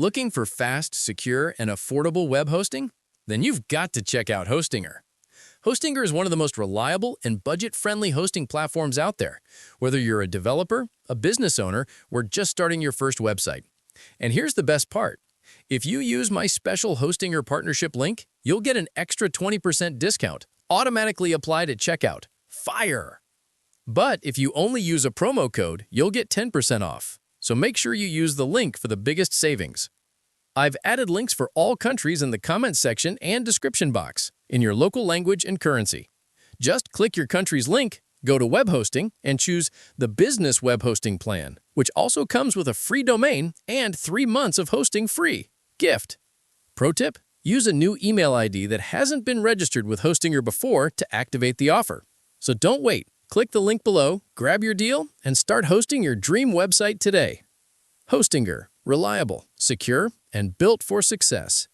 Looking for fast, secure, and affordable web hosting? Then you've got to check out Hostinger. Hostinger is one of the most reliable and budget-friendly hosting platforms out there, whether you're a developer, a business owner, or just starting your first website. And here's the best part. If you use my special Hostinger partnership link, you'll get an extra 20% discount, automatically applied at checkout. Fire! But if you only use a promo code, you'll get 10% off. So make sure you use the link for the biggest savings. I've added links for all countries in the comments section and description box, in your local language and currency. Just click your country's link, go to web hosting, and choose the Business Web Hosting Plan, which also comes with a free domain and 3 months of hosting free. Gift. Pro tip: use a new email ID that hasn't been registered with Hostinger before to activate the offer. So don't wait. Click the link below, grab your deal, and start hosting your dream website today. Hostinger. Reliable, secure, and built for success.